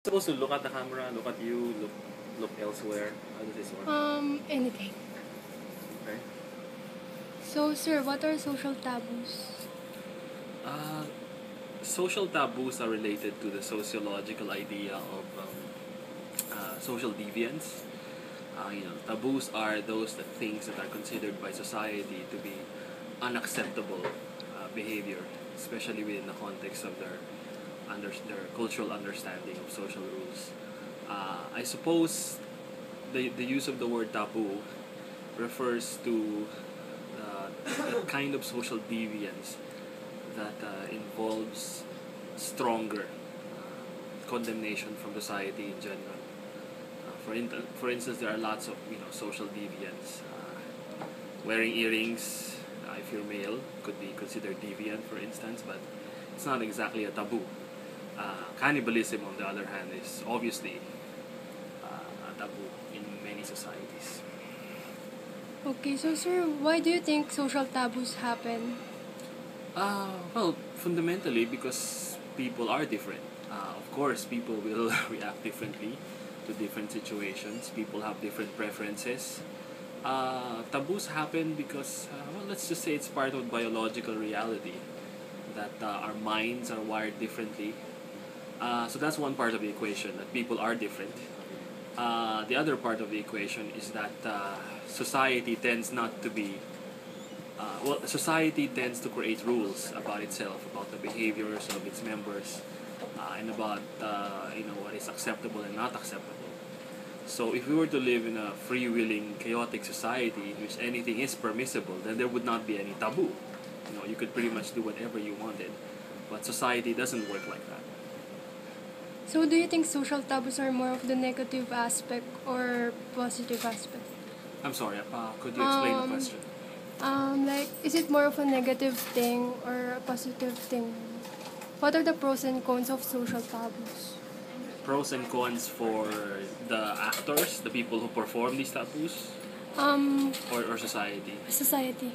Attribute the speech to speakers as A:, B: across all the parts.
A: Supposed to look at the camera, look at you, look elsewhere. How does this work?
B: Anything.
A: Okay.
B: So, sir, what are social taboos?
A: Uh, Social taboos are related to the sociological idea of social deviance. Taboos are those things that are considered by society to be unacceptable behavior, especially within the context of their cultural understanding of social rules. I suppose the use of the word taboo refers to the kind of social deviance that involves stronger condemnation from society in general. For instance, there are lots of social deviance. Wearing earrings, if you're male, could be considered deviant, for instance, but it's not exactly a taboo. Cannibalism, on the other hand, is obviously a taboo in many societies.
B: Okay, so, sir, why do you think social taboos happen?
A: Well, fundamentally because people are different. Of course, people will react differently to different situations. People have different preferences. Taboos happen because, well, let's just say it's part of biological reality that our minds are wired differently. So that's one part of the equation, that people are different. The other part of the equation is that society tends not to be society tends to create rules about itself, about the behaviors of its members, and about what is acceptable and not acceptable. So if we were to live in a free-willing, chaotic society in which anything is permissible, then there would not be any taboo. You could pretty much do whatever you wanted. But society doesn't work like that.
B: So, do you think social taboos are more of the negative aspect or positive aspect?
A: I'm sorry, could you explain the question?
B: Is it more of a negative thing or a positive thing? What are the pros and cons of social taboos?
A: Pros and cons for the actors, the people who perform these taboos, or society?
B: Society.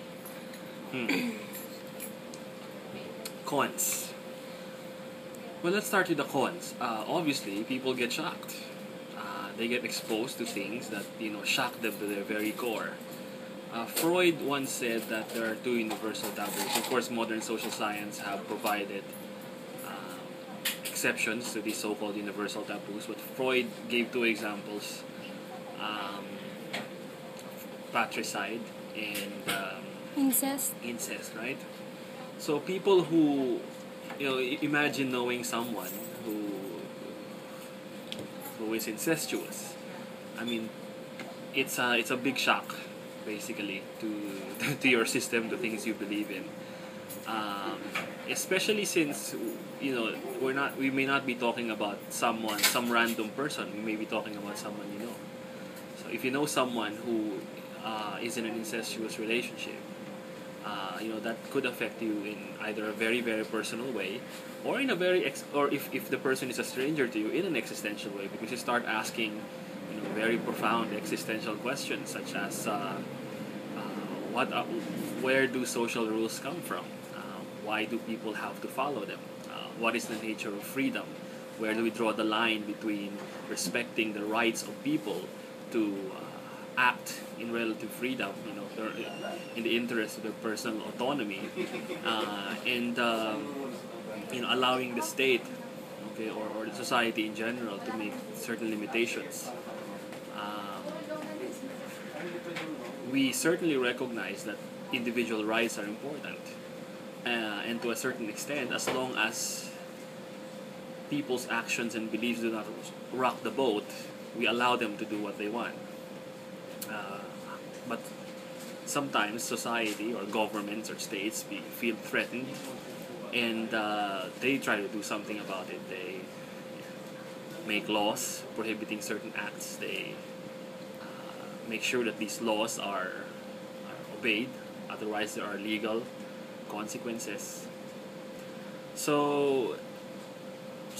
A: Cons. Well, let's start with the cons. Obviously, people get shocked. They get exposed to things that shock them to their very core. Freud once said that there are two universal taboos. Of course, modern social science have provided exceptions to these so-called universal taboos, but Freud gave two examples: um, patricide and
B: Incest.
A: incest. Right? So people who imagine knowing someone who is incestuous. I mean, it's a big shock, basically, to to your system, the things you believe in. Um, Especially since we may not be talking about some random person. We may be talking about someone you know. So if you know someone who is in an incestuous relationship, that could affect you in either a very, very personal way, or in a or if the person is a stranger to you, in an existential way, because you start asking very profound existential questions, such as what where do social rules come from? Why do people have to follow them? What is the nature of freedom? Where do we draw the line between respecting the rights of people to act in relative freedom, in the interest of their personal autonomy, and allowing the state, okay, or the society in general to make certain limitations. Um, we certainly recognize that individual rights are important, and to a certain extent, as long as people's actions and beliefs do not rock the boat, we allow them to do what they want. Uh, but sometimes society or governments or states feel threatened, and they try to do something about it. They make laws prohibiting certain acts. They make sure that these laws are obeyed, otherwise there are legal consequences. So,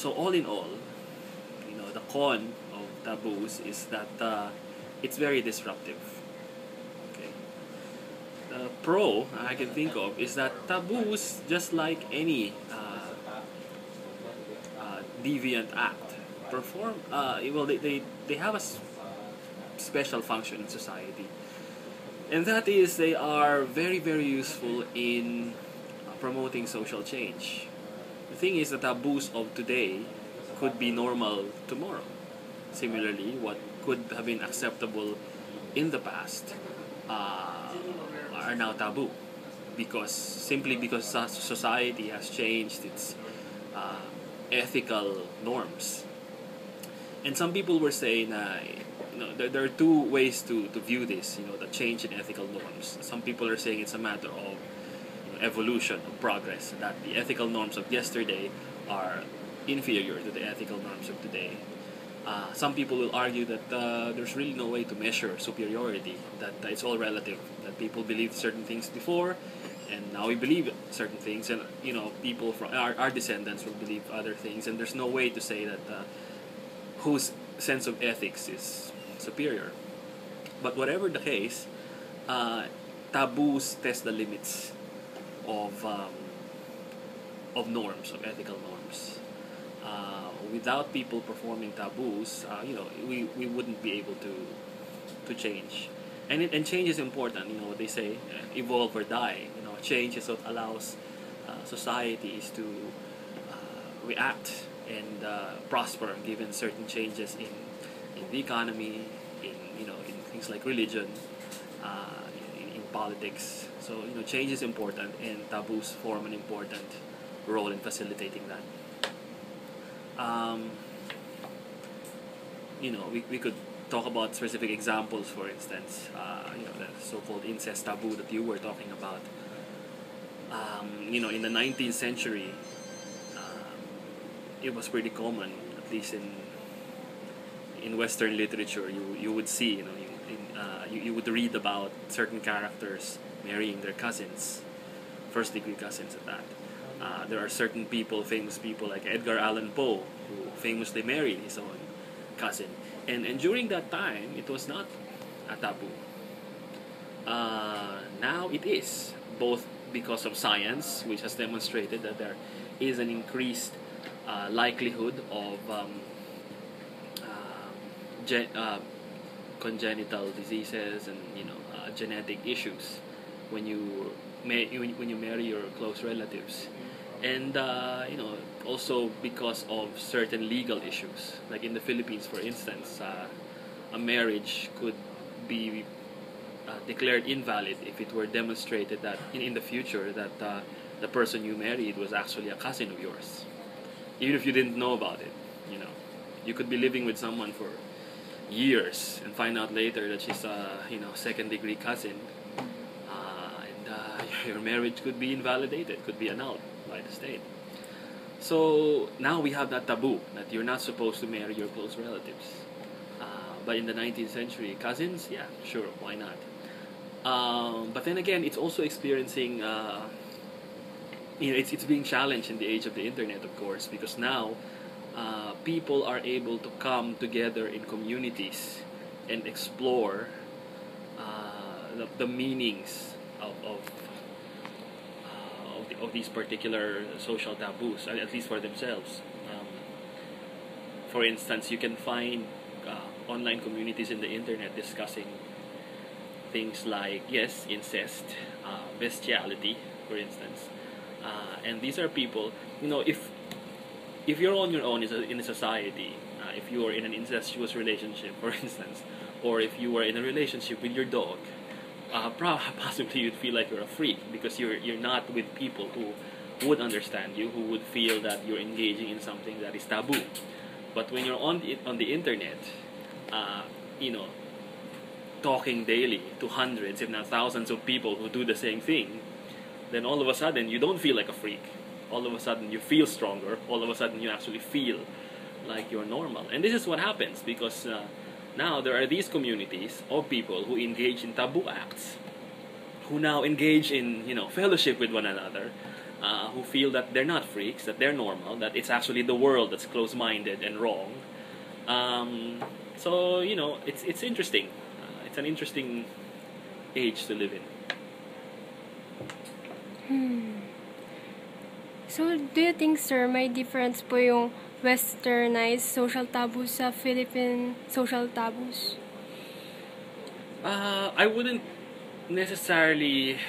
A: all in all, the con of taboos is that it's very disruptive. Okay. The pro I can think of is that taboos, just like any deviant act, perform. Well, they have a special function in society, and that is they are very very useful in promoting social change. The thing is, the taboos of today could be normal tomorrow. Similarly, what could have been acceptable in the past are now taboo because simply because society has changed its uh, ethical norms. And some people were saying, there are two ways to view this. The change in ethical norms. Some people are saying it's a matter of evolution, of progress. That the ethical norms of yesterday are inferior to the ethical norms of today. Some people will argue that there's really no way to measure superiority. That it's all relative. That people believed certain things before, and now we believe certain things, and people from our descendants will believe other things, and there's no way to say that whose sense of ethics is superior. But whatever the case, taboos test the limits of norms, of ethical norms. Without people performing taboos, we wouldn't be able to change. And change is important. What they say, evolve or die. Change is what allows societies to react and prosper given certain changes in the economy, in things like religion, in politics. So change is important, and taboos form an important role in facilitating that. We could talk about specific examples. For instance, the so-called incest taboo that you were talking about. In the 19th century, it was pretty common, at least in Western literature. You would see, you would read about certain characters marrying their cousins, first-degree cousins at that. There are certain people, famous people like Edgar Allan Poe, who famously married his own cousin. And during that time, it was not a taboo. Now it is, both because of science, which has demonstrated that there is an increased likelihood of congenital diseases and genetic issues when you marry your close relatives, and also because of certain legal issues. Like in the Philippines, for instance, a marriage could be declared invalid if it were demonstrated that in the future that the person you married was actually a cousin of yours, even if you didn't know about it. You could be living with someone for years and find out later that she's a second-degree cousin, and your marriage could be invalidated, could be annulled by the state. So now we have that taboo that you're not supposed to marry your close relatives. But in the 19th century, cousins, yeah, sure, why not? But then again, it's also experiencing, it's being challenged in the age of the internet, of course, because now people are able to come together in communities and explore the meanings of these particular social taboos, at least for themselves. For instance, you can find online communities in the internet discussing things like, yes, incest, bestiality, for instance. And these are people, if you're on your own in a society, if you are in an incestuous relationship, for instance, or if you are in a relationship with your dog, possibly you'd feel like you're a freak because you're not with people who would understand you, who would feel that you're engaging in something that is taboo. But when you're on the internet, talking daily to hundreds, if not thousands of people who do the same thing, then all of a sudden you don't feel like a freak. All of a sudden you feel stronger. All of a sudden you actually feel like you're normal. And this is what happens because now there are these communities of people who engage in taboo acts, who now engage in fellowship with one another, who feel that they're not freaks, that they're normal, that it's actually the world that's close-minded and wrong. So it's interesting. It's an interesting age to live in.
B: So, do you think, sir, may difference po yung westernized social taboos sa Philippine social taboos?
A: I wouldn't necessarily